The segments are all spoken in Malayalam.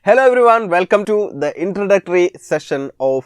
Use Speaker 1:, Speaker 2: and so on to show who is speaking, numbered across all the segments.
Speaker 1: Hello everyone, welcome to the introductory session of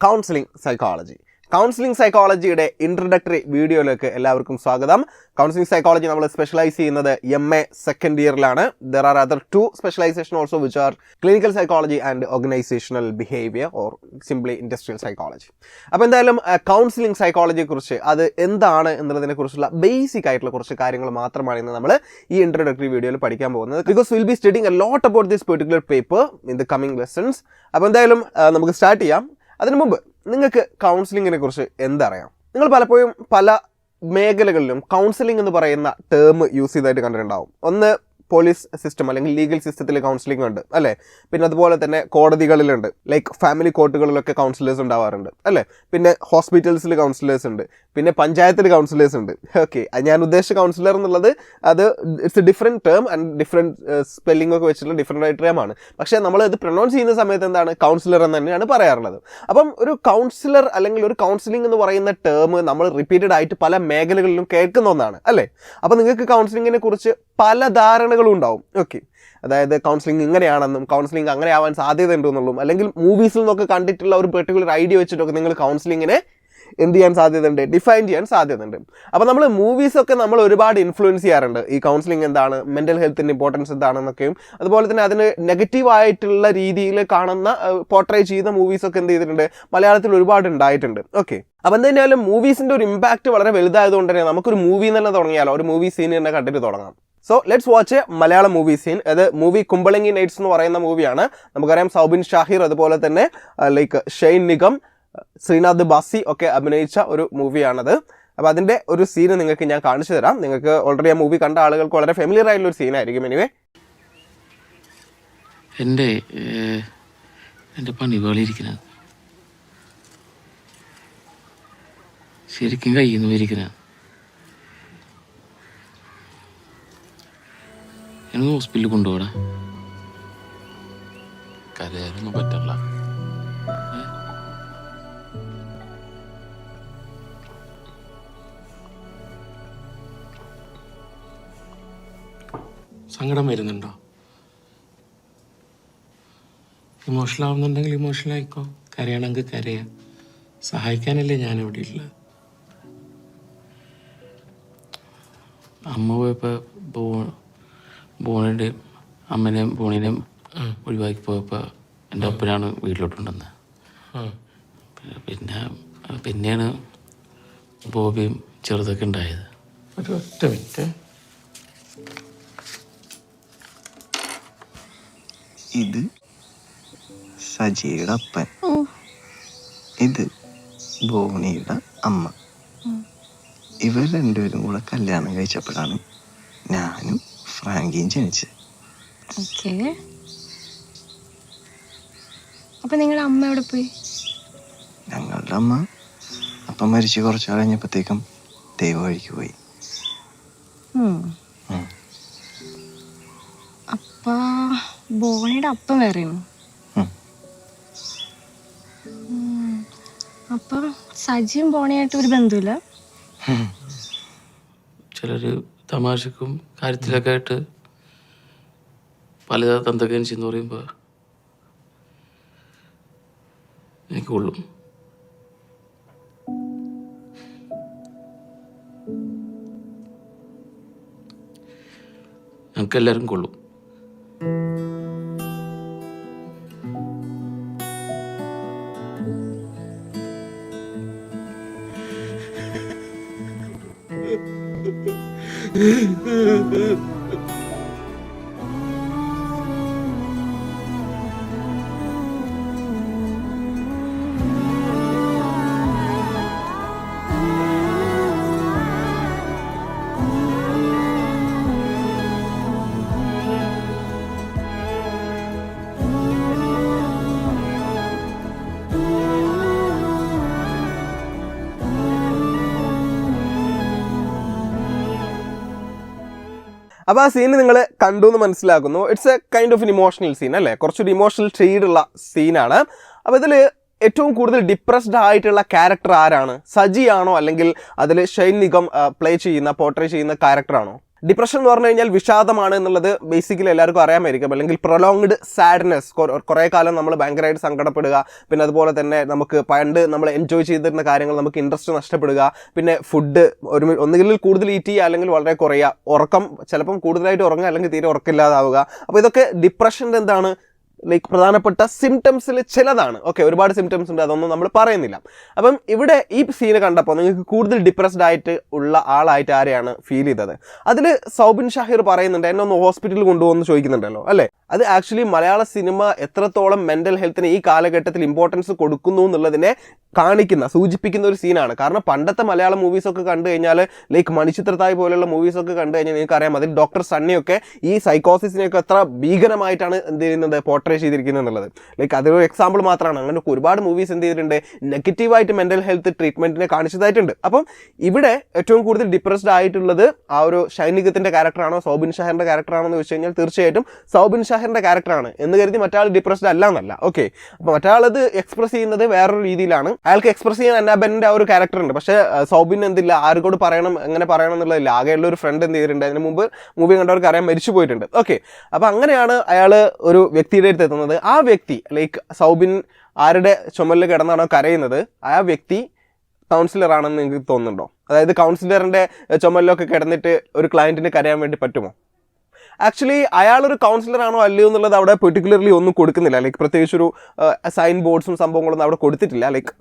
Speaker 1: Counseling Psychology. Counselling സൈക്കോളജിയുടെ ഇൻട്രഡക്ടറി വീഡിയോയിലേക്ക് എല്ലാവർക്കും സ്വാഗതം. കൗൺസിലിംഗ് സൈക്കോളജി നമ്മൾ സ്പെഷ്യലൈസ് ചെയ്യുന്നത് MA സെക്കൻഡ് ഇയറിലാണ്. There are other 2 specialisation also which are clinical psychology and organisational behaviour or simply industrial psychology. അപ്പോൾ എന്തായാലും കൗൺസിലിംഗ് സൈക്കോളജിയെക്കുറിച്ച് അത് എന്താണ് എന്നുള്ളതിനെക്കുറിച്ചുള്ള ബേസിക് ആയിട്ടുള്ള കുറച്ച് കാര്യങ്ങൾ മാത്രമാണ് ഇന്ന് നമ്മൾ ഈ ഇൻട്രഡക്ടറി വീഡിയോയിൽ പഠിക്കാൻ പോകുന്നത്. Because will be studying a lot about this particular paper in the coming lessons. അപ്പോൾ എന്തായാലും നമുക്ക് സ്റ്റാർട്ട് ചെയ്യാം. അതിനു മുമ്പ് നിങ്ങൾക്ക് കൗൺസിലിങ്ങിനെ കുറിച്ച് എന്തറിയാം? നിങ്ങൾ പലപ്പോഴും പല മേഖലകളിലും കൗൺസിലിംഗ് എന്ന് പറയുന്ന ടേം യൂസ് ചെയ്തതായിട്ട് കണ്ടിട്ടുണ്ടാവും. ഒന്ന് പോലീസ് സിസ്റ്റം അല്ലെങ്കിൽ ലീഗൽ സിസ്റ്റത്തിൽ കൗൺസിലിംഗ് ഉണ്ട് അല്ലേ. പിന്നെ അതുപോലെ തന്നെ കോടതികളിലുണ്ട്, ലൈക്ക് ഫാമിലി കോർട്ടുകളിലൊക്കെ കൗൺസിലേഴ്സ് ഉണ്ടാവാറുണ്ട് അല്ലേ. പിന്നെ ഹോസ്പിറ്റൽസിൽ കൗൺസിലേഴ്സ് ഉണ്ട്, പിന്നെ പഞ്ചായത്തിൽ കൗൺസിലേഴ്സ് ഉണ്ട്. ഓക്കെ, ഞാൻ ഉദ്ദേശിച്ച കൗൺസിലർ എന്നുള്ളത് അത് it's A different term and different spelling ഒക്കെ വെച്ചിട്ടുള്ള ഡിഫറെൻ്റ് ആയിട്ട് ടേമാണ്. പക്ഷേ നമ്മൾ ഇത് പ്രൊനൗൺസ് ചെയ്യുന്ന സമയത്ത് എന്താണ് കൗൺസിലർ എന്ന് തന്നെയാണ് പറയാറുള്ളത്. അപ്പം ഒരു കൗൺസിലർ അല്ലെങ്കിൽ ഒരു കൗൺസിലിംഗ് എന്ന് പറയുന്ന ടേം നമ്മൾ റിപ്പീറ്റഡ് ആയിട്ട് പല മേഖലകളിലും കേൾക്കുന്ന ഒന്നാണ് അല്ലേ. അപ്പോൾ നിങ്ങൾക്ക് കൗൺസിലിങ്ങിനെ കുറിച്ച് പല ധാരണകളും ഉണ്ടാവും. ഓക്കെ, അതായത് കൗൺസിലിംഗ് ഇങ്ങനെയാണെന്നും കൗൺസിലിംഗ് അങ്ങനെ ആവാൻ സാധ്യത ഉണ്ടെന്നുള്ളതും, അല്ലെങ്കിൽ മൂവീസിൽ നിന്നൊക്കെ കണ്ടിട്ടുള്ള ഒരു പെർട്ടിക്കുലർ ഐഡിയ വെച്ചിട്ടൊക്കെ നിങ്ങൾ കൗൺസിലിങ്ങിനെ എന്ത് ചെയ്യാൻ സാധ്യതയുണ്ട്, ഡിഫൈൻ ചെയ്യാൻ സാധ്യതയുണ്ട്. അപ്പോൾ നമ്മൾ മൂവീസൊക്കെ നമ്മൾ ഒരുപാട് ഇൻഫ്ലുവൻസ് ചെയ്യാറുണ്ട്. ഈ കൗൺസിലിംഗ് എന്താണ്, മെൻ്റൽ ഹെൽത്തിൻ്റെ ഇമ്പോർട്ടൻസ് എന്താണെന്നൊക്കെയും അതുപോലെ തന്നെ അതിന് നെഗറ്റീവായിട്ടുള്ള രീതിയിൽ കാണുന്ന പോർട്രേ ചെയ്യുന്ന മൂവീസൊക്കെ എന്ത് ചെയ്തിട്ടുണ്ട്, മലയാളത്തിൽ ഒരുപാട് ഉണ്ടായിട്ടുണ്ട്. ഓക്കെ, അപ്പോൾ എന്തായാലും മൂവീസിൻ്റെ ഒരു ഇമ്പാക്റ്റ് വളരെ വലുതായതുകൊണ്ട് തന്നെ നമുക്കൊരു മൂവി തന്നെ തുടങ്ങിയാലോ, ഒരു മൂവി സീൻ തന്നെ കണ്ടിട്ട് തുടങ്ങാം. So let's watch a Malayalam movie scene. അത് മൂവി കുമ്പളങ്ങി നൈറ്റ്സ് എന്ന് പറയുന്ന മൂവിയാണ്. നമുക്കറിയാം സൗബിൻ ഷാഹിർ അതുപോലെ തന്നെ ലൈക്ക് ഷെയ്ൻ നിഗം, ശ്രീനാഥ് ബാസി ഒക്കെ അഭിനയിച്ച ഒരു മൂവിയാണത്. അപ്പോൾ അതിൻ്റെ ഒരു സീന് നിങ്ങൾക്ക് ഞാൻ കാണിച്ചു തരാം. നിങ്ങൾക്ക് ഓൾറെഡി ആ മൂവി കണ്ട ആളുകൾക്ക് വളരെ ഫെമിലിയർ ആയിട്ടുള്ള ഒരു സീനായിരിക്കും. എനിവേ,
Speaker 2: എൻ്റെ പണി പോലിരിക്കുന്ന ശരിക്കും കയ്യിൽ നിന്ന് ഇരിക്കുന്ന എന്നെ ഹോസ്പിറ്റലിൽ കൊണ്ടുപോടാ. കരയാനൊന്നും പറ്റില്ല. സങ്കടം വരുന്നുണ്ടോ? ഇമോഷണൽ ആവുന്നുണ്ടെങ്കിൽ ഇമോഷണൽ ആയിക്കോ, കരയണമെങ്കിൽ കരയാ. സഹായിക്കാനല്ലേ ഞാനിവിടെ ഉള്ളത്. അമ്മ പോയപ്പോൾ ബോണിൻ്റെയും അമ്മനെയും ബോണിനെയും ഒഴിവാക്കി പോയപ്പോൾ എൻ്റെ ഒപ്പനാണ് വീട്ടിലോട്ടുണ്ടെന്ന്. പിന്നെയാണ് ബോബിയും ചെറുതൊക്കെ ഉണ്ടായത്. ഒറ്റ മിനിറ്റ്.
Speaker 3: ഇത് സജിയുടെ അപ്പൻ, ഇത് ബോണിയുടെ അമ്മ. ഇവർ രണ്ടുപേരും കൂടെ കല്യാണം കഴിച്ചപ്പോഴാണ് ഞാനും ഫ്രാങ്കിയും ജനിച്ചത്.
Speaker 4: അപ്പൊ നിങ്ങളുടെ അമ്മ എവിടെ പോയി?
Speaker 3: ഞങ്ങളുടെ അമ്മ അപ്പം മരിച്ച് കുറച്ച് കഴിഞ്ഞപ്പോഴത്തേക്കും ദൈവ വഴിക്ക് പോയി.
Speaker 4: അപ്പ ബോണിയുടെ അപ്പം വേറെയാണ്. അപ്പൊ സജിയും ബോണിയായിട്ട് ഒരു ബന്ധമില്ല?
Speaker 2: ചിലര് തമാശക്കും കാര്യത്തിലൊക്കെ ആയിട്ട് പല തന്തകയും ചെയ്യുന്ന പറയുമ്പോൾ എനിക്ക് കൊള്ളും. ഞങ്ങൾക്കെല്ലാവരും കൊള്ളും.
Speaker 1: അപ്പോൾ ആ സീൻ നിങ്ങൾ കണ്ടു എന്ന് മനസ്സിലാക്കുന്നു. It's a kind of emotional scene അല്ലേ, കുറച്ചൊരു ഇമോഷണൽ ഷെയ്ഡുള്ള സീനാണ്. അപ്പോൾ ഇതിൽ ഏറ്റവും കൂടുതൽ ഡിപ്രസ്ഡ് ആയിട്ടുള്ള ക്യാരക്ടർ ആരാണ്? സജി ആണോ അല്ലെങ്കിൽ അതിൽ ഷെയ്ൻ നിഗം പോർട്രേ ചെയ്യുന്ന ക്യാരക്ടറാണോ? ഡിപ്രഷൻ എന്ന് പറഞ്ഞു കഴിഞ്ഞാൽ വിഷാദമാണ് എന്നുള്ളത് ബേസിക്കലി എല്ലാവർക്കും അറിയാമായിരിക്കും. അല്ലെങ്കിൽ പ്രൊലോങ്ഡ് സാഡ്നെസ്, കുറേ കാലം നമ്മൾ ഭയങ്കരമായിട്ട് സങ്കടപ്പെടുക, പിന്നെ അതുപോലെ തന്നെ നമുക്ക് പണ്ട് നമ്മൾ എൻജോയ് ചെയ്തിരുന്ന കാര്യങ്ങൾ നമുക്ക് ഇൻട്രസ്റ്റ് നഷ്ടപ്പെടുക, പിന്നെ ഫുഡ് ഒന്നുകിൽ കൂടുതൽ ഈറ്റ് ചെയ്യുക അല്ലെങ്കിൽ വളരെ കുറയുക, ഉറക്കം ചിലപ്പം കൂടുതലായിട്ട് ഉറങ്ങുക അല്ലെങ്കിൽ തീരെ ഉറക്കമില്ലാതാവുക. അപ്പോൾ ഇതൊക്കെ ഡിപ്രഷൻ്റെ എന്താണ് ലൈക്ക് പ്രധാനപ്പെട്ട സിംറ്റംസിൽ ചിലതാണ്. ഓക്കെ, ഒരുപാട് സിംറ്റംസ് ഉണ്ട്, അതൊന്നും നമ്മൾ പറയുന്നില്ല. അപ്പം ഇവിടെ ഈ സീന് കണ്ടപ്പോൾ നിങ്ങൾക്ക് കൂടുതൽ ഡിപ്രസ്ഡ് ആയിട്ട് ഉള്ള ആളായിട്ട് ആരെയാണ് ഫീൽ ചെയ്തത്? അതിൽ സൗബിൻ ഷാഹിർ പറയുന്നുണ്ട് എന്നെ ഒന്ന് ഹോസ്പിറ്റലിൽ കൊണ്ടുപോകുമെന്ന് ചോദിക്കുന്നുണ്ടല്ലോ അല്ലേ. അത് ആക്ച്വലി മലയാള സിനിമ എത്രത്തോളം മെൻ്റൽ ഹെൽത്തിന് ഈ കാലഘട്ടത്തിൽ ഇമ്പോർട്ടൻസ് കൊടുക്കുന്നു എന്നുള്ളതിനെ സൂചിപ്പിക്കുന്ന ഒരു സീനാണ്. കാരണം പണ്ടത്തെ മലയാളം മൂവീസൊക്കെ കണ്ടു കഴിഞ്ഞാൽ ലൈക്ക് മണിച്ചിത്രത്തായ് പോലെയുള്ള മൂവീസൊക്കെ കണ്ടു കഴിഞ്ഞാൽ നിങ്ങൾക്കറിയാം അതിൽ ഡോക്ടർ സണ്ണിയൊക്കെ ഈ സൈക്കോസിസിനെയൊക്കെ എത്ര ഭീകരമായിട്ടാണ് എന്ത് ചെയ്യുന്നത് പോർട്രേ ചെയ്തിരിക്കുന്നത് എന്നുള്ളത്. ലൈക്ക് അതൊരു എക്സാമ്പിൾ മാത്രമാണ്. അങ്ങനെ ഒരുപാട് മൂവീസ് എന്ത് ചെയ്തിട്ടുണ്ട്, നെഗറ്റീവായിട്ട് മെൻ്റൽ ഹെൽത്ത് ട്രീറ്റ്മെൻറ്റിനെ കാണിച്ചതായിട്ടുണ്ട്. അപ്പം ഇവിടെ ഏറ്റവും കൂടുതൽ ഡിപ്രസ്ഡ് ആയിട്ടുള്ളത് ആ ഒരു ഷൈനികത്തിൻ്റെ ക്യാരക്ടറാണോ സൗബിൻ ഷാഹിറിൻ്റെ ക്യാരക്ടറാണോ എന്ന് വെച്ച് കഴിഞ്ഞാൽ തീർച്ചയായിട്ടും സൗബിൻ ഷാഹിറിൻ്റെ ക്യാരക്ടറാണ് എന്ന് കരുതി മറ്റാൾ ഡിപ്രസ്ഡ് അല്ല എന്നല്ല. ഓക്കെ, അപ്പോൾ മറ്റാളത് എക്സ്പ്രസ് ചെയ്യുന്നത് വേറൊരു രീതിയിലാണ്. അയാൾക്ക് എക്സ്പ്രസ് ചെയ്യാൻ അന്നാബെൻ്റെ ആ ഒരു ക്യാരക്ടർ ഉണ്ട്. പക്ഷേ സൗബിൻ എന്തില്ല, ആർക്കോട് പറയണം എങ്ങനെ പറയണം എന്നുള്ളതില്ല. ആകെയുള്ള ഒരു ഫ്രണ്ട് എന്ത് ചെയ്തിട്ടുണ്ട്, അതിന് മുമ്പ് മൂവി കണ്ടവർക്ക് അറിയാൻ മരിച്ചു പോയിട്ടുണ്ട്. ഓക്കെ, അപ്പോൾ അങ്ങനെയാണ് അയാൾ ഒരു വ്യക്തിയുടെ അടുത്ത് എത്തുന്നത്. ആ വ്യക്തി ലൈക്ക് സൗബിൻ ആരുടെ ചുമലിൽ കിടന്നാണോ കരയുന്നത് ആ വ്യക്തി കൗൺസിലർ ആണെന്ന് നിങ്ങൾക്ക് തോന്നുന്നുണ്ടോ? അതായത് കൗൺസിലറിൻ്റെ ചുമലിലൊക്കെ കിടന്നിട്ട് ഒരു ക്ലയൻറ്റിന് കരയാൻ വേണ്ടി പറ്റുമോ? ആക്ച്വലി അയാളൊരു കൗൺസിലർ ആണോ അല്ലയോ എന്നുള്ളത് അവിടെ പെർട്ടിക്കുലർലി ഒന്നും കൊടുക്കുന്നില്ല. ലൈക്ക് പ്രത്യേകിച്ചൊരു സൈൻ ബോർഡ്സും സംഭവങ്ങളൊന്നും അവിടെ കൊടുത്തിട്ടില്ല. ലൈക്ക്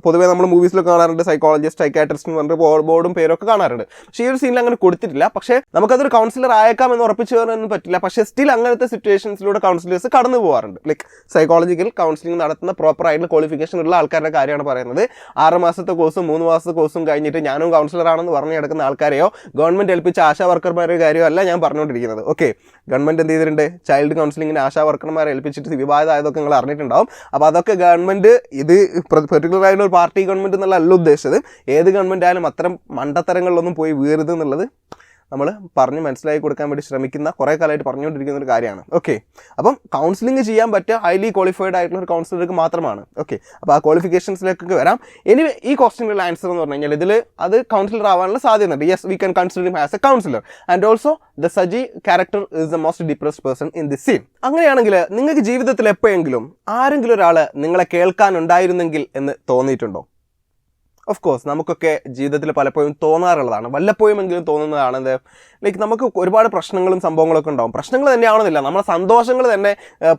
Speaker 1: പൊതുവേ നമ്മൾ മൂവീസിലൊക്കെ കാണാറുണ്ട് സൈക്കോളജിസ്റ്റ്, സൈക്കാട്രിസ്റ്റ് എന്ന് പറഞ്ഞിട്ട് ബോർഡും പേരൊക്കെ കാണാറുണ്ട്. പക്ഷേ ഈ ഒരു സീനിൽ അങ്ങനെ കൊടുത്തിട്ടില്ല. പക്ഷേ നമുക്കതൊരു കൗൺസിലർ ആയേക്കാം എന്ന് ഉറപ്പിച്ചു തരാനൊന്നും പറ്റില്ല. പക്ഷേ സ്റ്റിൽ അങ്ങനത്തെ സിറ്റുവേഷൻസിലൂടെ കൗൺസിലേഴ്സ് കടന്നു പോകാറുണ്ട്. ലൈക്ക് സൈക്കോളജിക്കൽ കൗൺസിലിംഗ് നടത്തുന്ന പ്രോപ്പർ ആയിട്ടുള്ള ക്വാളിഫിക്കേഷൻ ഉള്ള ആൾക്കാരുടെ കാര്യമാണ് പറയുന്നത്. 6 മാസത്തെ കോഴ്സും 3 മാസത്തെ കോഴ്സും കഴിഞ്ഞിട്ട് ഞാനും കൗൺസിലർ ആണെന്ന് പറഞ്ഞു കിടക്കുന്ന ആൾക്കാരെയോ ഗവൺമെൻറ് ഏൽപ്പിച്ച ആശാ വർക്കർമാരുടെ കാര്യമോ അല്ല ഞാൻ പറഞ്ഞുകൊണ്ടിരിക്കുന്നത്. ഓക്കെ, ഗവൺമെൻറ് എന്ത് ചെയ്തിട്ടുണ്ട്, ചൈൽഡ് കൗൺസിലിങ്ങിന് ആശാ വർക്കർമാരെ ഏൽപ്പിച്ചിട്ട് വിവാദമായതൊക്കെ നിങ്ങൾ അറിഞ്ഞിട്ടുണ്ടാവും. അപ്പോൾ അതൊക്കെ ഗവൺമെൻറ് ഇത് പെർട്ടിക്കുലർ ആയിട്ടുള്ള ഒരു പാർട്ടി ഗവൺമെൻറ് എന്നുള്ള അല്ല ഉദ്ദേശിച്ചത്. ഏത് ഗവൺമെൻറ് ആയാലും അത്തരം മണ്ടത്തരങ്ങളിലൊന്നും പോയി വീഴരുത് എന്നുള്ളത് നമ്മൾ പറഞ്ഞ് മനസ്സിലാക്കി കൊടുക്കാൻ വേണ്ടി ശ്രമിക്കുന്ന കുറേ കാലമായിട്ട് പറഞ്ഞുകൊണ്ടിരിക്കുന്ന ഒരു കാര്യമാണ്. ഓക്കെ, അപ്പം കൗൺസിലിംഗ് ചെയ്യാൻ പറ്റുക ഹൈലി ക്വാളിഫൈഡ് ആയിട്ടുള്ള ഒരു കൗൺസിലർക്ക് മാത്രമാണ്. ഓക്കെ, അപ്പോൾ ആ ക്വാളിഫിക്കേഷൻസിലേക്കൊക്കെ വരാം. എനിവേ ഈ ക്വസ്റ്റ്യനുള്ള ആൻസർ എന്ന് പറഞ്ഞു കഴിഞ്ഞാൽ ഇതിൽ അത് കൗൺസിലർ ആവാനുള്ള സാധ്യതയുണ്ട്. Yes, we can consider him as a counsellor and also the Saji character is the most depressed person in this scene. അങ്ങനെയാണെങ്കിൽ നിങ്ങൾക്ക് ജീവിതത്തിൽ എപ്പോഴെങ്കിലും ആരെങ്കിലും ഒരാൾ നിങ്ങളെ കേൾക്കാനുണ്ടായിരുന്നെങ്കിൽ എന്ന് തോന്നിയിട്ടുണ്ടോ? ഓഫ് കോഴ്സ് നമുക്കൊക്കെ ജീവിതത്തിൽ പലപ്പോഴും തോന്നാറുള്ളതാണ്, വല്ലപ്പോഴുമെങ്കിലും തോന്നുന്നതാണ്. ലൈക്ക് നമുക്ക് ഒരുപാട് പ്രശ്നങ്ങളും സംഭവങ്ങളൊക്കെ ഉണ്ടാവും. പ്രശ്നങ്ങൾ തന്നെയാണെന്നില്ല, നമ്മളെ സന്തോഷങ്ങൾ തന്നെ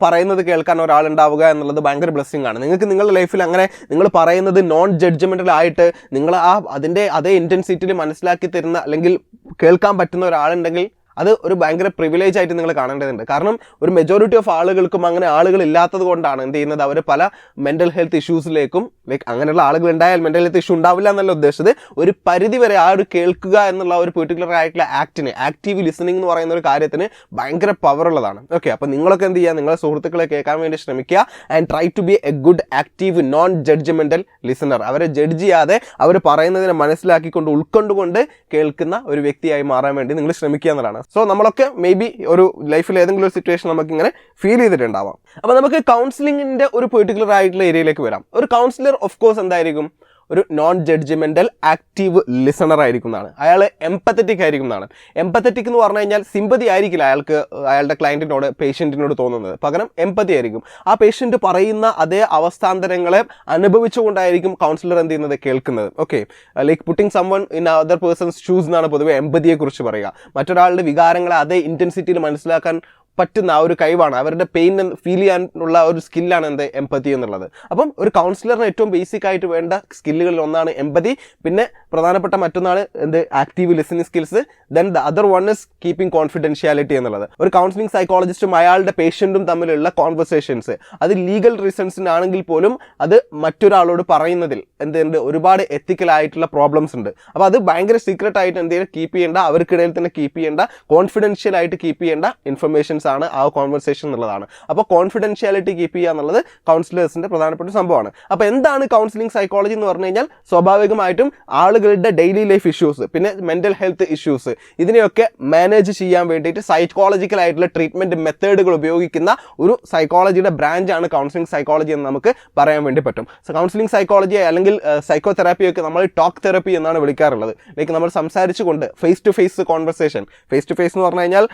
Speaker 1: പറയുന്നത് കേൾക്കാൻ ഒരാളുണ്ടാവുക എന്നുള്ളത് ഭയങ്കര ബ്ലെസ്സിങ് ആണ്. നിങ്ങൾക്ക് നിങ്ങളുടെ ലൈഫിൽ അങ്ങനെ നിങ്ങൾ പറയുന്നത് നോൺ ജഡ്ജ്മെൻ്റൽ ആയിട്ട് നിങ്ങൾ അതിൻ്റെ അതേ ഇൻറ്റൻസിറ്റിയിൽ മനസ്സിലാക്കി തരുന്ന അല്ലെങ്കിൽ കേൾക്കാൻ പറ്റുന്ന ഒരാളുണ്ടെങ്കിൽ അത് ഒരു ഭയങ്കര പ്രിവിലേജ് ആയിട്ട് നിങ്ങൾ കാണേണ്ടതുണ്ട്. കാരണം ഒരു മെജോറിറ്റി ഓഫ് ആളുകൾക്കും അങ്ങനെ ആളുകൾ ഇല്ലാത്തത് കൊണ്ടാണ് എന്ത് ചെയ്യുന്നത്, അവർ പല മെൻ്റൽ ഹെൽത്ത് ഇഷ്യൂസിലേക്കും ലൈക്ക് അങ്ങനെയുള്ള ആളുകൾ ഉണ്ടായാൽ മെൻ്റൽ ഹെൽത്ത് ഇഷ്യൂ ഉണ്ടാവില്ല എന്നല്ല ഉദ്ദേശിച്ചത്. ഒരു പരിധി വരെ ആ ഒരു കേൾക്കുക എന്നുള്ള ഒരു പെർട്ടിക്കുലർ ആയിട്ടുള്ള ആക്ടിന്, ആക്റ്റീവ് ലിസണിംഗ് എന്ന് പറയുന്ന ഒരു കാര്യത്തിന് ഭയങ്കര പവറുള്ളതാണ്. ഓക്കെ, അപ്പോൾ നിങ്ങളൊക്കെ എന്ത് ചെയ്യുക, നിങ്ങളെ സുഹൃത്തുക്കളെ കേൾക്കാൻ വേണ്ടി ശ്രമിക്കുക and try to be a good active non judgemental listener. അവരെ ജഡ്ജ് ചെയ്യാതെ അവർ പറയുന്നതിനെ മനസ്സിലാക്കിക്കൊണ്ട് ഉൾക്കൊണ്ടുകൊണ്ട് കേൾക്കുന്ന ഒരു വ്യക്തിയായി മാറാൻ വേണ്ടി നിങ്ങൾ ശ്രമിക്കുക എന്നതാണ്. സോ നമ്മളൊക്കെ മേ ബി ഒരു ലൈഫിൽ ഏതെങ്കിലും ഒരു സിറ്റുവേഷൻ നമുക്കിങ്ങനെ ഫീൽ ചെയ്തിട്ടുണ്ടാവാം. അപ്പോൾ നമുക്ക് കൗൺസിലിങ്ങിൻ്റെ ഒരു പെർട്ടിക്കുലർ ആയിട്ടുള്ള ഏരിയയിലേക്ക് വരാം. ഒരു കൗൺസിലർ ഓഫ് കോഴ്സ് എന്തായിരിക്കും, ഒരു നോൺ ജഡ്ജ്മെൻ്റൽ ആക്റ്റീവ് ലിസണർ ആയിരിക്കും എന്നാണ്. അയാൾ എംപത്തറ്റിക് ആയിരിക്കും എന്നാണ്. എംപത്തറ്റിക് എന്ന് പറഞ്ഞു കഴിഞ്ഞാൽ സിമ്പതി ആയിരിക്കില്ല അയാൾക്ക് അയാളുടെ ക്ലയൻറ്റിനോട് പേഷ്യൻറ്റിനോട് തോന്നുന്നത്, പകരം എംപതി ആയിരിക്കും. ആ പേഷ്യൻറ്റ് പറയുന്ന അതേ അവസ്ഥാന്തരങ്ങളെ അനുഭവിച്ചുകൊണ്ടായിരിക്കും കൗൺസിലർ എന്ത് ചെയ്യുന്നത്, കേൾക്കുന്നത്. Okay, like putting someone in other persons shoes എന്നാണ് പൊതുവെ എംപതിയെക്കുറിച്ച് പറയുക. മറ്റൊരാളുടെ വികാരങ്ങളെ അതേ ഇൻറ്റൻസിറ്റിയിൽ മനസ്സിലാക്കാൻ പറ്റുന്ന ആ ഒരു കഴിവാണ്, അവരുടെ പെയിൻ ഫീൽ ചെയ്യാനുള്ള ഒരു സ്കില്ലാണ് എന്ത് എംപതി എന്നുള്ളത്. അപ്പം ഒരു കൗൺസിലറിന് ഏറ്റവും ബേസിക് ആയിട്ട് വേണ്ട സ്കില്ലുകളിൽ ഒന്നാണ് എംപതി. പിന്നെ പ്രധാനപ്പെട്ട മറ്റൊന്നാണ് എന്ത് active listening skills. Then the other one is keeping confidentiality എന്നുള്ളത്. ഒരു കൗൺസിലിംഗ് സൈക്കോളജിസ്റ്റും അയാളുടെ പേഷ്യൻറ്റും തമ്മിലുള്ള കോൺവെർസേഷൻസ് അത് ലീഗൽ റീസൺസിനാണെങ്കിൽ പോലും അത് മറ്റൊരാളോട് പറയുന്നതിൽ എന്തുണ്ട്, ഒരുപാട് എത്തിക്കലായിട്ടുള്ള പ്രോബ്ലംസ് ഉണ്ട്. അപ്പോൾ അത് ഭയങ്കര സീക്രട്ട് ആയിട്ട് എന്തെങ്കിലും കീപ്പ് ചെയ്യേണ്ട, അവർക്കിടയിൽ തന്നെ കീപ്പ് ചെയ്യേണ്ട, കോൺഫിഡൻഷ്യൽ ആയിട്ട് കീപ്പ് ചെയ്യേണ്ട ഇൻഫർമേഷൻസ് ആണ് ആ കോൺവെർസേഷൻ എന്നുള്ളതാണ്. അപ്പോൾ കോൺഫിഡൻഷ്യാലിറ്റി കീപ്പ് ചെയ്യുക എന്നുള്ളത് കൗൺസിലേഴ്സിൻ്റെ പ്രധാനപ്പെട്ട സംഭവമാണ്. അപ്പോൾ എന്താണ് കൗൺസിലിംഗ് സൈക്കോളജി എന്ന് പറഞ്ഞു കഴിഞ്ഞാൽ സ്വാഭാവികമായിട്ടും ആളുകളുടെ ഡെയിലി ലൈഫ് ഇഷ്യൂസ്, പിന്നെ മെൻ്റൽ ഹെൽത്ത് ഇഷ്യൂസ്, ഇതിനെയൊക്കെ മാനേജ് ചെയ്യാൻ വേണ്ടിയിട്ട് സൈക്കോളജിക്കൽ ആയിട്ടുള്ള ട്രീറ്റ്മെൻറ്റ് മെത്തേഡുകൾ ഉപയോഗിക്കുന്ന ഒരു സൈക്കോളജിയുടെ ബ്രാഞ്ചാണ് കൗൺസിലിംഗ് സൈക്കോളജി എന്ന് നമുക്ക് പറയാൻ വേണ്ടി പറ്റും. കൗൺസിലിംഗ് സൈക്കോളജി അല്ലെങ്കിൽ സൈക്കോ തെറാപ്പിയൊക്കെ നമ്മൾ ടോക്ക് തെറാപ്പി എന്നാണ് വിളിക്കാറുള്ളത്. ലൈക്ക് നമ്മൾ സംസാരിച്ചുകൊണ്ട് face to face conversation. Face to face എന്ന് പറഞ്ഞു കഴിഞ്ഞാൽ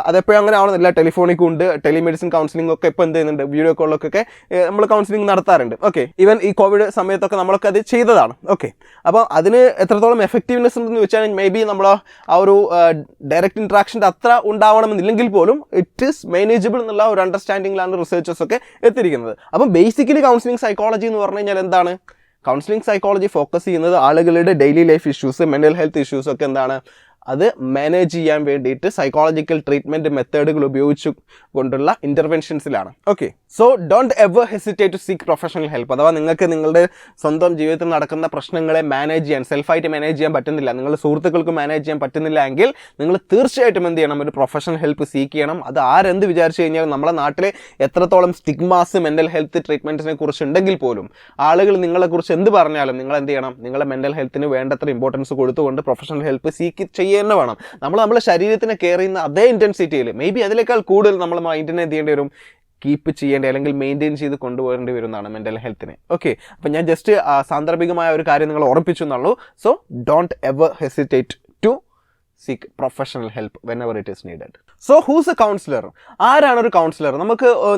Speaker 1: അതെപ്പോഴും അങ്ങനെ ആവണമെന്നില്ല. ടെലിഫോണിക്കും ഉണ്ട്, ടെലിമെഡിസിൻ കൗൺസിലിംഗ് ഒക്കെ ഇപ്പോൾ എന്ത് ചെയ്യുന്നുണ്ട്, വീഡിയോ കോളിലൊക്കെ നമ്മൾ കൗൺസിലിംഗ് നടത്താറുണ്ട്. ഓക്കെ, ഈവൻ ഈ കോവിഡ് സമയത്തൊക്കെ നമ്മളൊക്കെ അത് ചെയ്തതാണ്. ഓക്കെ, അപ്പോൾ അതിന് എത്രത്തോളം എഫക്റ്റീവ്നെസ് ഉണ്ടെന്ന് ചോദിച്ചാൽ മേ ബി നമ്മൾ ആ ഒരു ഡയറക്റ്റ് ഇൻട്രാക്ഷൻ്റെ അത്ര ഉണ്ടാവണമെന്നില്ലെങ്കിൽ പോലും ഇറ്റ് ഈസ് മാനേജബിൾ എന്നുള്ള ഒരു അണ്ടർസ്റ്റാൻഡിങ്ങിലാണ് റിസർച്ചേഴ്സ് ഒക്കെ എത്തിയിരിക്കുന്നത്. അപ്പം ബേസിക്കലി കൗൺസിലിംഗ് സൈക്കോളജി എന്ന് പറഞ്ഞു കഴിഞ്ഞാൽ എന്താണ്? കൗൺസിലിംഗ് സൈക്കോളജി ഫോക്കസ് ചെയ്യുന്നത് ആളുകളുടെ daily life issues, mental health issues ഒക്കെ എന്താണ് അത് മാനേജ് ചെയ്യാൻ വേണ്ടിയിട്ട് സൈക്കോളജിക്കൽ ട്രീറ്റ്മെൻറ്റ് മെത്തേഡുകൾ ഉപയോഗിച്ചു കൊണ്ടുള്ള ഇൻ്റർവെൻഷൻസിലാണ്. Okay, so don't ever hesitate to seek professional help. അഥവാ നിങ്ങൾക്ക് നിങ്ങളുടെ സ്വന്തം ജീവിതത്തിൽ നടക്കുന്ന പ്രശ്നങ്ങളെ മാനേജ് ചെയ്യാൻ, സെൽഫായിട്ട് മാനേജ് ചെയ്യാൻ പറ്റുന്നില്ല, നിങ്ങളുടെ സുഹൃത്തുക്കൾക്ക് മാനേജ് ചെയ്യാൻ പറ്റുന്നില്ല എങ്കിൽ നിങ്ങൾ തീർച്ചയായിട്ടും എന്ത് ചെയ്യണം? ഒരു പ്രൊഫഷണൽ ഹെൽപ്പ് സീക്ക് ചെയ്യണം. അത് ആരെന്ത് വിചാരിച്ചു കഴിഞ്ഞാൽ നമ്മുടെ നാട്ടിൽ എത്രത്തോളം സ്റ്റിഗ്മാസ് മെൻ്റൽ ഹെൽത്ത് ട്രീറ്റ്മെൻറ്റ്സിനെ കുറിച്ച് ഉണ്ടെങ്കിൽ പോലും ആളുകൾ നിങ്ങളെക്കുറിച്ച് എന്ത് പറഞ്ഞാലും നിങ്ങൾ എന്ത് ചെയ്യണം? നിങ്ങളുടെ മെൻ്റൽ ഹെൽത്തിന് വേണ്ടത്ര ഇമ്പോർട്ടൻസ് കൊടുത്തുകൊണ്ട് പ്രൊഫഷണൽ ഹെൽപ്പ് സീക്ക് തന്നെ വേണം. നമ്മുടെ ശരീരത്തിനെ കെയർ ചെയ്യുന്ന അതേ ഇൻറ്റൻസിറ്റിയിൽ മേ ബി അതിനേക്കാൾ കൂടുതൽ നമ്മൾ മൈൻഡിനെ എന്ത് ചെയ്യേണ്ടി വരും? കീപ്പ് ചെയ്യേണ്ടി അല്ലെങ്കിൽ മെയിൻറ്റെയിൻ ചെയ്ത് കൊണ്ടുപോകേണ്ടി വരുന്നതാണ് മെൻ്റൽ ഹെൽത്തിനെ. ഓക്കെ, അപ്പം ഞാൻ ജസ്റ്റ് സാന്ദർഭികമായ ഒരു കാര്യം നിങ്ങൾ ഓർമ്മിപ്പിച്ചു എന്നുള്ളൂ. So don't ever hesitate to seek professional help whenever it is needed. So who's a counsellor? ആരാണ് ഒരു കൗൺസിലർ?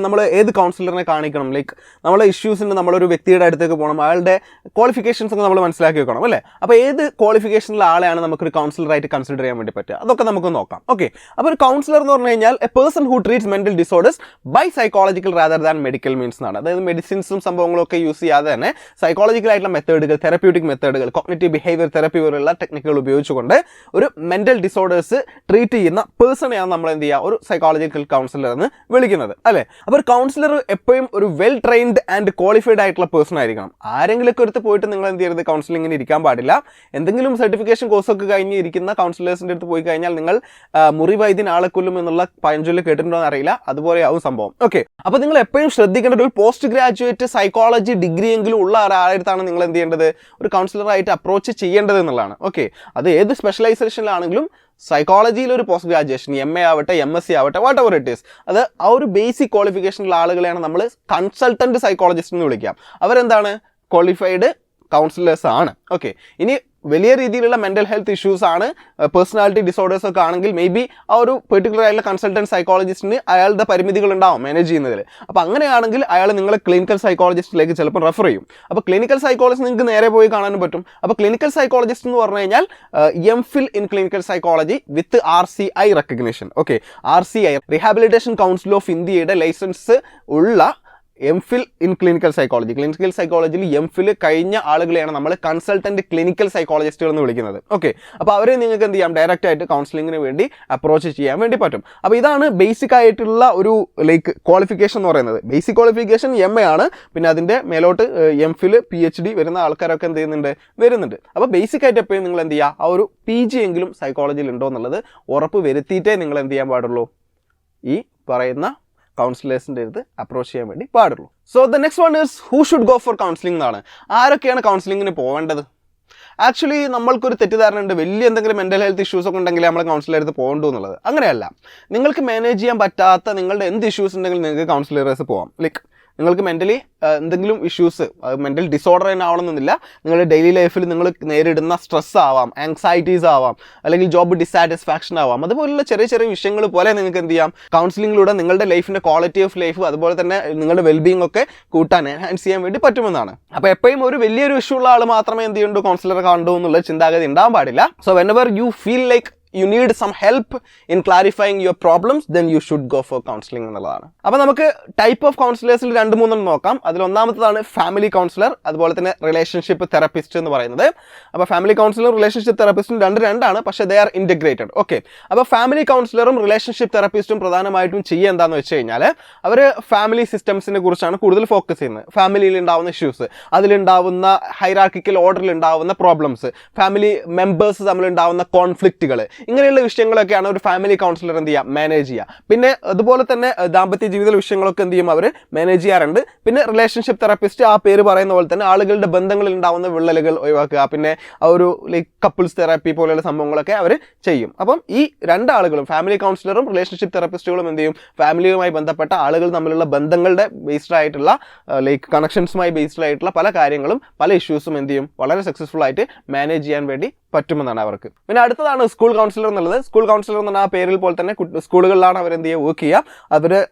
Speaker 1: നമ്മൾ ഏത് കൗൺസിലറിനെ കാണിക്കണം? ലൈക്ക് നമ്മളെ ഇഷ്യൂസിന് നമ്മളൊരു വ്യക്തിയുടെ അടുത്തേക്ക് പോകണം, അയാളുടെ ക്വാളിഫിക്കേഷൻസ് ഒക്കെ നമ്മൾ മനസ്സിലാക്കി വെക്കണം അല്ലേ? അപ്പോൾ ഏത് ക്വാളിഫിക്കേഷനിലുള്ള ആളെയാണ് നമുക്കൊരു കൗൺസിലറായിട്ട് കൺസിഡർ ചെയ്യാൻ വേണ്ടി പറ്റുക? അതൊക്കെ നമുക്ക് നോക്കാം. ഓക്കെ, അപ്പോൾ ഒരു കൗൺസിലർ എന്ന് പറഞ്ഞു കഴിഞ്ഞാൽ a person who treats mental disorders by psychological rather than medical means എന്നാണ്. അതായത് മെഡിസിൻസും സംഭവങ്ങളും ഒക്കെ യൂസ് ചെയ്യാതെ തന്നെ സൈക്കോളജിക്കലായിട്ടുള്ള മെത്തേഡുകൾ, തെറപ്യൂട്ടിക് മെത്തേഡുകൾ, കോഗ്നിറ്റീവ് ബിഹേവിയർ തെറപ്പി പോലുള്ള ടെക്നിക്കുകൾ ഉപയോഗിച്ചുകൊണ്ട് ഒരു മെൻ്റൽ ഡിസോർഡേഴ്സ് ട്രീറ്റ് ചെയ്യുന്ന പേഴ്സണെയാണ് നമ്മൾ എന്ത് ചെയ്യുക? ഒരു സൈക്കോളജിക്കൽ കൗൺസിലർ എന്ന് വിളിക്കുന്നത് അല്ലേ? അപ്പോൾ ഒരു കൗൺസിലർ എപ്പോഴും ഒരു വെൽ ട്രെയിൻഡ് ആൻഡ് ക്വാളിഫൈഡ് ആയിട്ടുള്ള പേഴ്സൺ ആയിരിക്കണം. ആരെങ്കിലുമൊക്കെ അടുത്ത് പോയിട്ട് നിങ്ങൾ എന്ത് ചെയ്യരുത്? കൗൺസിലിങ്ങിന് ഇരിക്കാൻ പാടില്ല. എന്തെങ്കിലും സർട്ടിഫിക്കേഷൻ കോഴ്സൊക്കെ കഴിഞ്ഞ് ഇരിക്കുന്ന കൗൺസിലേഴ്സിൻ്റെ അടുത്ത് പോയി കഴിഞ്ഞാൽ നിങ്ങൾ മുറി വൈദ്യൻ ആളെ കൊല്ലും എന്നുള്ള പഴഞ്ചൊല്ല് കേട്ടിട്ടുണ്ടോ എന്ന് അറിയില്ല, അതുപോലെയാവും സംഭവം. ഓക്കെ, അപ്പോൾ നിങ്ങൾ എപ്പോഴും ശ്രദ്ധിക്കേണ്ട ഒരു പോസ്റ്റ് ഗ്രാജുവേറ്റ് സൈക്കോളജി ഡിഗ്രി എങ്കിലും ഉള്ള ഒരാളായിട്ടാണ് നിങ്ങൾ എന്ത് ചെയ്യേണ്ടത്? ഒരു കൗൺസിലറായിട്ട് അപ്രോച്ച് ചെയ്യേണ്ടത് എന്നുള്ളതാണ്. ഓക്കെ, അത് ഏത് സ്പെഷ്യലൈസേഷനിലാണെങ്കിലും സൈക്കോളജിയിൽ ഒരു പോസ്റ്റ് ഗ്രാജുവേഷൻ, MA ആവട്ടെ, MSc ആവട്ടെ, വാട്ട് എവർ ഇറ്റ് ഈസ്, അത് ആ ഒരു ബേസിക് ക്വാളിഫിക്കേഷനുള്ള ആളുകളെയാണ് നമ്മൾ കൺസൾട്ടൻറ്റ് സൈക്കോളജിസ്റ്റ് എന്ന് വിളിക്കാം. അവരെന്താണ്? ക്വാളിഫൈഡ് കൗൺസിലേഴ്സ് ആണ്. ഓക്കെ, ഇനി വലിയ രീതിയിലുള്ള മെൻ്റൽ ഹെൽത്ത് ഇഷ്യൂസ് ആണ്, പേഴ്സണാലിറ്റി ഡിസോർഡേഴ്സ് ഒക്കെ ആണെങ്കിൽ മേ ബി ആ ഒരു പെർട്ടിക്കുലർ ആയിട്ടുള്ള കൺസൾട്ടൻറ്റ് സൈക്കോളജിസ്റ്റിന് അയാളുടെ പരിമിതികൾ ഉണ്ടാവും മാനേജ് ചെയ്യുന്നതിൽ. അപ്പോൾ അങ്ങനെയാണെങ്കിൽ അയാൾ നിങ്ങളെ ക്ലിനിക്കൽ സൈക്കോളജിസ്റ്റിലേക്ക് ചിലപ്പോൾ റെഫർ ചെയ്യും. അപ്പോൾ ക്ലിനിക്കൽ സൈക്കോളജിസ്റ്റ് നിങ്ങൾക്ക് നേരെ പോയി കാണാനും പറ്റും. അപ്പോൾ ക്ലിനിക്കൽ സൈക്കോളജിസ്റ്റ് എന്ന് പറഞ്ഞു കഴിഞ്ഞാൽ MPhil in clinical psychology with RCI recognition. Okay, RCI rehabilitation council of ഇന്ത്യയുടെ ലൈസൻസ് ഉള്ള MPhil in clinical psychology. Clinical സൈക്കോളജിയിൽ MPhil കഴിഞ്ഞ ആളുകളെയാണ് നമ്മൾ കൺസൾട്ടൻറ്റ് ക്ലിനിക്കൽ സൈക്കോളജിസ്റ്റുകൾ എന്ന് വിളിക്കുന്നത്. ഓക്കെ, അപ്പോൾ അവരെ നിങ്ങൾക്ക് എന്ത് ചെയ്യാം? ഡയറക്റ്റ് ആയിട്ട് കൗൺസിലിങ്ങിന് വേണ്ടി അപ്രോച്ച് ചെയ്യാൻ വേണ്ടി പറ്റും. അപ്പോൾ ഇതാണ് ബേസിക് ആയിട്ടുള്ള ഒരു ലൈക്ക് ക്വാളിഫിക്കേഷൻ എന്ന് പറയുന്നത്. ബേസിക് ക്വാളിഫിക്കേഷൻ MA ആണ്. പിന്നെ അതിൻ്റെ മേലോട്ട് MPhil PhD വരുന്ന ആൾക്കാരൊക്കെ എന്ത് വരുന്നുണ്ട്. അപ്പോൾ ബേസിക് ആയിട്ട് എപ്പോഴും നിങ്ങൾ എന്ത് ചെയ്യുക? ആ ഒരു PG എങ്കിലും സൈക്കോളജിയിൽ ഉണ്ടോ എന്നുള്ളത് ഉറപ്പ് വരുത്തിയിട്ടേ നിങ്ങൾ എന്ത് ചെയ്യാൻ പാടുള്ളൂ? ഈ പറയുന്ന കൗൺസിലേഴ്സിൻ്റെ അടുത്ത് അപ്രോച്ച് ചെയ്യാൻ വേണ്ടി പാടുള്ളൂ. So the next one is who should go for counselling എന്നാണ്. ആരൊക്കെയാണ് കൗൺസിലിങ്ങിന് പോകേണ്ടത്? ആക്ച്വലി നമ്മൾക്കൊരു തെറ്റിദ്ധാരണ ഉണ്ട്, വലിയ എന്തെങ്കിലും മെൻ്റൽ ഹെൽത്ത് ഇഷ്യൂസ് ഒക്കെ ഉണ്ടെങ്കിൽ നമ്മൾ കൗൺസിലർ അടുത്ത് പോകണ്ടു എന്നുള്ളത്. അങ്ങനെയല്ല. നിങ്ങൾക്ക് മാനേജ് ചെയ്യാൻ പറ്റാത്ത നിങ്ങളുടെ എന്ത് ഇഷ്യൂസ് ഉണ്ടെങ്കിലും നിങ്ങൾക്ക് കൗൺസിലേഴ്സ് പോകാം. ലൈക്ക് നിങ്ങൾക്ക് മെൻ്റലി എന്തെങ്കിലും ഇഷ്യൂസ്, മെൻ്റൽ ഡിസോർഡർ തന്നെ ആവണമെന്നില്ല, നിങ്ങളുടെ ഡെയിലി ലൈഫിൽ നിങ്ങൾ നേരിടുന്ന സ്ട്രെസ് ആവാം, ആങ്സൈറ്റീസ് ആവാം, അല്ലെങ്കിൽ ജോബ് ഡിസാറ്റിസ്ഫാക്ഷൻ ആവാം, അതുപോലുള്ള ചെറിയ ചെറിയ വിഷയങ്ങൾ പോലെ നിങ്ങൾക്ക് എന്ത് ചെയ്യാം? കൗൺസിലിങ്ങിലൂടെ നിങ്ങളുടെ ലൈഫിൻ്റെ ക്വാളിറ്റി ഓഫ് ലൈഫ് അതുപോലെ തന്നെ നിങ്ങളുടെ വെൽബീങ് ഒക്കെ കൂട്ടാൻ, എൻഹാൻസ് ചെയ്യാൻ വേണ്ടി പറ്റുമെന്നാണ്. അപ്പോൾ എപ്പോഴും ഒരു വലിയൊരു ഇഷ്യൂ ഉള്ള ആൾ മാത്രമേ എന്ത് ചെയ്യണ്ടു? കൗൺസിലറെ കണ്ടു എന്നുള്ള ചിന്താഗതി ഉണ്ടാകാൻ പാടില്ല. So whenever you feel like you need some help in clarifying your problems, then you should go for counseling എന്നുള്ളതാണ്. അപ്പോൾ നമുക്ക് ടൈപ്പ് ഓഫ് കൗൺസിലേഴ്സിൽ 2-3 നോക്കാം. അതിൽ ഒന്നാമത്തേതാണ് ഫാമിലി കൗൺസിലർ, അതുപോലെ തന്നെ റിലേഷൻഷിപ്പ് തെറപ്പിസ്റ്റ് എന്ന് പറയുന്നത്. അപ്പോൾ ഫാമിലി കൗൺസിലറും റിലേഷൻഷിപ്പ് തെറപ്പിസ്റ്റും രണ്ടാണ്, പക്ഷേ ദേ ആർ ഇൻറ്റഗ്രേറ്റഡ്. ഓക്കെ, അപ്പോൾ ഫാമിലി കൗൺസിലറും റിലേഷൻഷിപ്പ് തെറപ്പിസ്റ്റും പ്രധാനമായിട്ടും ചെയ്യുക എന്താണെന്ന് വെച്ച് കഴിഞ്ഞാൽ അവർ ഫാമിലി സിസ്റ്റംസിനെ കുറിച്ചാണ് കൂടുതൽ ഫോക്കസ് ചെയ്യുന്നത്. ഫാമിലിയിൽ ഉണ്ടാവുന്ന ഇഷ്യൂസ്, അതിലുണ്ടാവുന്ന ഹൈറാർക്കിക്കൽ ഓർഡറിൽ ഉണ്ടാവുന്ന പ്രോബ്ലംസ്, ഫാമിലി മെമ്പേഴ്സ് തമ്മിലുണ്ടാവുന്ന കോൺഫ്ലിക്റ്റുകൾ, ഇങ്ങനെയുള്ള വിഷയങ്ങളൊക്കെയാണ് ഒരു ഫാമിലി കൗൺസിലർ എന്ത് ചെയ്യുക, മാനേജ് ചെയ്യുക. പിന്നെ അതുപോലെ തന്നെ ദാമ്പത്യ ജീവിത വിഷയങ്ങളൊക്കെ എന്ത് ചെയ്യും, അവർ മാനേജ് ചെയ്യാറുണ്ട്. പിന്നെ റിലേഷൻഷിപ്പ് തെറാപ്പിസ്റ്റ് ആ പേര് പറയുന്ന പോലെ തന്നെ ആളുകളുടെ ബന്ധങ്ങളിൽ ഉണ്ടാവുന്ന വിള്ളലുകൾ ഒഴിവാക്കുക, പിന്നെ ആ ഒരു ലൈക്ക് കപ്പിൾസ് തെറാപ്പി പോലെയുള്ള സംഭവങ്ങളൊക്കെ അവർ ചെയ്യും. അപ്പം ഈ രണ്ടാളുകളും ഫാമിലി കൗൺസിലറും റിലേഷൻഷിപ്പ് തെറാപ്പിസ്റ്റുകളും എന്ത് ചെയ്യും, ഫാമിലിയുമായി ബന്ധപ്പെട്ട ആളുകൾ തമ്മിലുള്ള ബന്ധങ്ങളുടെ ബേസ്ഡ് ആയിട്ടുള്ള ലൈക്ക് കണക്ഷൻസുമായി ബേസ്ഡ് ആയിട്ടുള്ള പല കാര്യങ്ങളും പല ഇഷ്യൂസും എന്ത് ചെയ്യും, വളരെ സക്സസ്ഫുൾ ആയിട്ട് മാനേജ് ചെയ്യാൻ വേണ്ടി പറ്റുമെന്നാണ് അവർക്ക്. പിന്നെ അടുത്തതാണ് സ്കൂൾ കൗൺസിലർ എന്നുള്ളത്. സ്കൂൾ കൗൺസിലർ എന്ന് പറഞ്ഞാൽ ആ പേരിൽ പോലെ തന്നെ സ്കൂളുകളിലാണ് അവർ എന്ത് ചെയ്യുക, വർക്ക് ചെയ്യുക.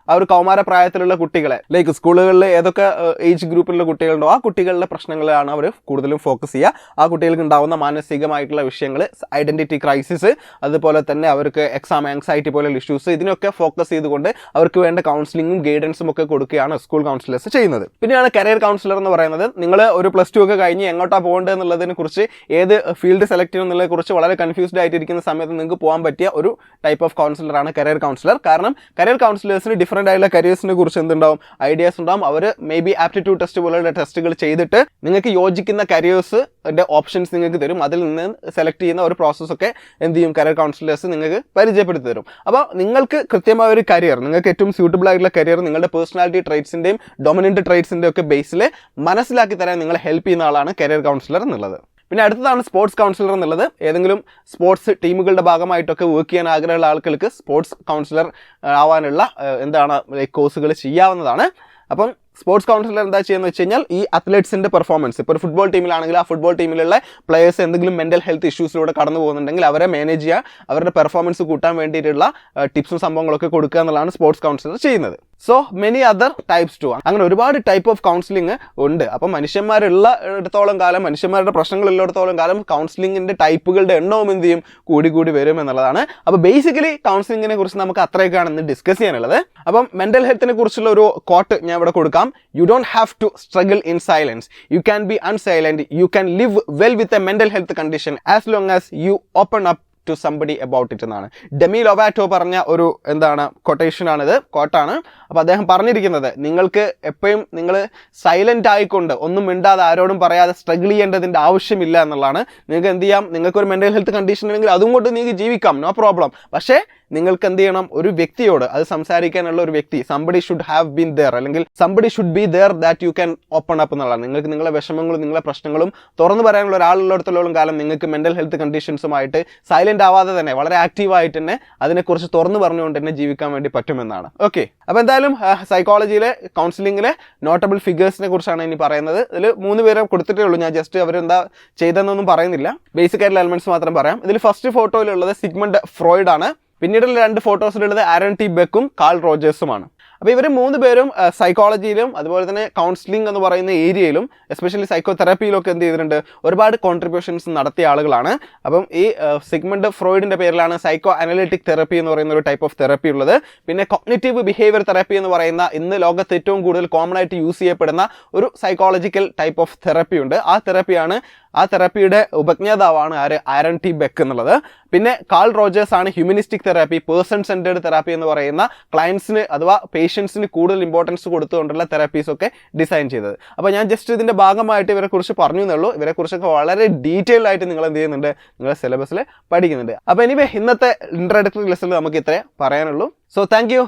Speaker 1: ആ ഒരു കൗമാര പ്രായത്തിലുള്ള കുട്ടികളെ ലൈക്ക് സ്കൂളുകളിൽ ഏതൊക്കെ ഏജ് ഗ്രൂപ്പിലുള്ള കുട്ടികളുണ്ടോ ആ കുട്ടികളുടെ പ്രശ്നങ്ങളാണ് അവർ കൂടുതലും ഫോക്കസ് ചെയ്യുക. ആ കുട്ടികൾക്ക് ഉണ്ടാകുന്ന മാനസികമായിട്ടുള്ള വിഷയങ്ങൾ, ഐഡന്റിറ്റി ക്രൈസിസ്, അതുപോലെ തന്നെ അവർക്ക് എക്സാം ആങ്സൈറ്റി പോലെയുള്ള ഇഷ്യൂസ്, ഇതിനൊക്കെ ഫോക്കസ് ചെയ്തുകൊണ്ട് അവർക്ക് വേണ്ട കൗൺസിലിങ്ങും ഗൈഡൻസും ഒക്കെ കൊടുക്കുകയാണ് സ്കൂൾ കൗൺസിലേഴ്സ് ചെയ്യുന്നത്. പിന്നെയാണ് കരിയർ കൗൺസിലർ എന്ന് പറയുന്നത്. നിങ്ങൾ ഒരു +2 ഒക്കെ കഴിഞ്ഞ് എങ്ങോട്ടാണ് പോകേണ്ടത് എന്നുള്ളതിനെ കുറിച്ച്, ഏത് ഫീൽഡ് സെലക്ട് ചെയ്യുന്നതിനെ കുറിച്ച് വളരെ കൺഫ്യൂസ്ഡ് ആയിട്ടിരിക്കുന്ന സമയത്ത് നിങ്ങൾക്ക് പോകാൻ പറ്റിയ ഒരു ടൈപ്പ് ഓഫ് കൗൺസിലറാണ് കരിയർ കൗൺസിലർ. കാരണം കരിയർ കൗൺസിലേഴ്സിന് ഡിഫറെൻ്റ് ആയിട്ടുള്ള കരിയേഴ്സിനെ കുറിച്ച് എന്തുണ്ടാവും, ഐഡിയാസ് ഉണ്ടാവും. അവർ മേ ബി ആപ്റ്റിറ്റ്യൂഡ് ടെസ്റ്റ് പോലെയുള്ള ടെസ്റ്റുകൾ ചെയ്തിട്ട് നിങ്ങൾക്ക് യോജിക്കുന്ന കരിയേഴ്സിൻ്റെ ഓപ്ഷൻസ് നിങ്ങൾക്ക് തരും. അതിൽ നിന്ന് സെലക്ട് ചെയ്യുന്ന ഒരു പ്രോസസ്സൊക്കെ എന്ത് ചെയ്യും, കരിയർ കൗൺസിലേഴ്സ് നിങ്ങൾക്ക് പരിചയപ്പെടുത്തി തരും. അപ്പോൾ നിങ്ങൾക്ക് കൃത്യമായ ഒരു കരിയർ, നിങ്ങൾക്ക് ഏറ്റവും സ്യൂട്ടബിൾ ആയിട്ടുള്ള കരിയർ നിങ്ങളുടെ പേഴ്സണാലിറ്റി ട്രേറ്റ്സിൻ്റെയും ഡൊമിനൻ്റ് ട്രേറ്റ്സിൻ്റെ ഒക്കെ ബേസിൽ മനസ്സിലാക്കി തരാൻ നിങ്ങളെ ഹെൽപ്പ് ചെയ്യുന്ന ആളാണ് കരിയർ കൗൺസിലർ എന്നുള്ളത്. പിന്നെ അടുത്തതാണ് സ്പോർട്സ് കൗൺസിലർ എന്നുള്ളത്. ഏതെങ്കിലും സ്പോർട്സ് ടീമുകളുടെ ഭാഗമായിട്ടൊക്കെ വർക്ക് ചെയ്യാൻ ആഗ്രഹമുള്ള ആളുകൾക്ക് സ്പോർട്സ് കൗൺസിലർ ആവാനുള്ള കോഴ്സുകൾ ചെയ്യാവുന്നതാണ്. അപ്പം സ്പോർട്സ് കൗൺസിലർ എന്താ ചെയ്യുന്നത് വെച്ച് കഴിഞ്ഞാൽ ഈ അത്ലറ്റ്സിൻ്റെ പെർഫോമൻസ്, ഇപ്പോൾ ഒരു ഫുട്ബോൾ ടീമിലാണെങ്കിൽ ആ ഫുട്ബോൾ ടീമിലുള്ള പ്ലേയേഴ്സ് എന്തെങ്കിലും മെൻ്റൽ ഹെൽത്ത് ഇഷ്യൂസിലൂടെ കടന്നു പോകുന്നുണ്ടെങ്കിൽ അവരെ മാനേജ് ചെയ്യുക, അവരുടെ പെർഫോമൻസ് കൂട്ടാൻ വേണ്ടിയിട്ടുള്ള ടിപ്സും സംഭവങ്ങളൊക്കെ കൊടുക്കുക എന്നുള്ളതാണ് സ്പോർട്സ് കൗൺസിലർ ചെയ്യുന്നത്. So many other types too. അങ്ങനെ ഒരുപാട് ടൈപ്പ് ഓഫ് കൗൺസിലിംഗ് ഉണ്ട്. അപ്പം മനുഷ്യന്മാരുള്ള ഇടത്തോളം കാലം, മനുഷ്യന്മാരുടെ പ്രശ്നങ്ങളുള്ളിടത്തോളം കാലം കൗൺസിലിങ്ങിൻ്റെ ടൈപ്പുകളുടെ എണ്ണവും എന്ത് ചെയ്യും, കൂടി വരും എന്നുള്ളതാണ്. അപ്പോൾ ബേസിക്കലി കൗൺസിലിങ്ങിനെ കുറിച്ച് നമുക്ക് അത്രയൊക്കെയാണ് ഇന്ന് ഡിസ്കസ് ചെയ്യാനുള്ളത്. അപ്പം മെൻ്റൽ ഹെൽത്തിനെ കുറിച്ചുള്ള ഒരു കോട്ട് ഞാൻ ഇവിടെ കൊടുക്കാം. You don't have to struggle in silence. You can be unsilent. You can live well with a mental health condition as long as you open up to somebody about it എന്നാണ് ഡെമി ലൊവാറ്റോ പറഞ്ഞ ഒരു കൊട്ടേഷനാണിത്, കോട്ടാണ്. അപ്പോൾ അദ്ദേഹം പറഞ്ഞിരിക്കുന്നത്, നിങ്ങൾക്ക് എപ്പോഴും നിങ്ങൾ സൈലൻ്റ് ആയിക്കൊണ്ട് ഒന്നും മിണ്ടാതെ ആരോടും പറയാതെ സ്ട്രഗിൾ ചെയ്യേണ്ടതിൻ്റെ ആവശ്യമില്ല എന്നുള്ളതാണ്. നിങ്ങൾക്ക് എന്ത് ചെയ്യാം, നിങ്ങൾക്കൊരു മെൻ്റൽ ഹെൽത്ത് കണ്ടീഷൻ ഉണ്ടെങ്കിൽ അതും കൊണ്ട് നിങ്ങൾക്ക് ജീവിക്കാം, നോ പ്രോബ്ലം. പക്ഷേ നിങ്ങൾക്ക് എന്ത് ചെയ്യണം, ഒരു വ്യക്തിയോട് അത് സംസാരിക്കാനുള്ള ഒരു വ്യക്തി, somebody should have been there, അല്ലെങ്കിൽ somebody should be there that you can open up എന്നുള്ളതാണ്. നിങ്ങൾക്ക് നിങ്ങളുടെ വിഷമങ്ങളും നിങ്ങളുടെ പ്രശ്നങ്ങളും തുറന്നു പറയാനുള്ള ഒരാളുള്ളിടത്തോളം കാലം നിങ്ങൾക്ക് മെൻ്റൽ ഹെൽത്ത് കണ്ടീഷൻസുമായിട്ട് സൈലൻ്റ് ആവാതെ തന്നെ വളരെ ആക്റ്റീവായിട്ട് തന്നെ അതിനെക്കുറിച്ച് തുറന്നു പറഞ്ഞുകൊണ്ട് തന്നെ ജീവിക്കാൻ വേണ്ടി പറ്റുമെന്നാണ്. ഓക്കെ, അപ്പോൾ എന്തായാലും സൈക്കോളജിയിലെ കൗൺസിലിങ്ങിലെ നോട്ടബിൾ ഫിഗേഴ്സിനെ കുറിച്ചാണ് ഇനി പറയുന്നത്. ഇതിൽ 3 പേരെ കൊടുത്തിട്ടേ ഉള്ളൂ, ഞാൻ ജസ്റ്റ് അവരെന്താ ചെയ്തതെന്നൊന്നും പറയുന്നില്ല, ബേസിക് ആയിട്ടുള്ള എലമെന്റ്സ് മാത്രം പറയാം. ഇതിൽ ഫസ്റ്റ് ഫോട്ടോയിലുള്ളത് സിഗ്മണ്ട് ഫ്രോയിഡ് ആണ്. പിന്നീടുള്ള 2 ഫോട്ടോസിലുള്ളത് ആരൺ ടി ബെക്കും കാൾ റോജേഴ്സുമാണ്. അപ്പോൾ ഇവർ 3 പേരും സൈക്കോളജിയിലും അതുപോലെ തന്നെ കൗൺസിലിംഗ് എന്ന് പറയുന്ന ഏരിയയിലും എസ്പെഷ്യലി സൈക്കോ തെറാപ്പിയിലൊക്കെ എന്ത് ചെയ്തിട്ടുണ്ട്, ഒരുപാട് കോൺട്രിബ്യൂഷൻസ് നടത്തിയ ആളുകളാണ്. അപ്പം ഈ സിഗ്മണ്ട് ഫ്രോയിഡിൻ്റെ പേരിലാണ് സൈക്കോ അനലിറ്റിക് തെറാപ്പി എന്ന് പറയുന്ന ഒരു ടൈപ്പ് ഓഫ് തെറാപ്പി ഉള്ളത്. പിന്നെ കോഗ്നിറ്റീവ് ബിഹേവിയർ തെറാപ്പി എന്ന് പറയുന്ന ഇന്ന് ലോകത്ത് ഏറ്റവും കൂടുതൽ കോമൺ ആയിട്ട് യൂസ് ചെയ്യപ്പെടുന്ന ഒരു സൈക്കോളജിക്കൽ ടൈപ്പ് ഓഫ് തെറാപ്പി ഉണ്ട്. ആ തെറാപ്പിയുടെ ഉപജ്ഞാതാവാണ് ആരൺ ടി ബെക്ക് എന്നുള്ളത്. പിന്നെ കാൾ റോജേഴ്സ് ആണ് humanistic therapy, person centred therapy എന്ന് പറയുന്ന ക്ലയൻസിന് അഥവാ പേഷ്യൻസിന് കൂടുതൽ ഇമ്പോർട്ടൻസ് കൊടുത്തുകൊണ്ടുള്ള തെറാപ്പീസൊക്കെ ഡിസൈൻ ചെയ്തത്. അപ്പോൾ ഞാൻ ജസ്റ്റ് ഇതിൻ്റെ ഭാഗമായിട്ട് ഇവരെക്കുറിച്ച് പറഞ്ഞു എന്നുള്ളൂ. ഇവരെക്കുറിച്ചൊക്കെ വളരെ ഡീറ്റെയിൽ ആയിട്ട് നിങ്ങൾ എന്ത് ചെയ്യുന്നുണ്ട്, നിങ്ങളുടെ സിലബസിൽ പഠിക്കുന്നുണ്ട്. അപ്പോൾ എനിവേ ഇന്നത്തെ ഇൻട്രൊഡക്ടറി ലെസണിൽ നമുക്ക് ഇത്രേ പറയാനുള്ളൂ. So thank you.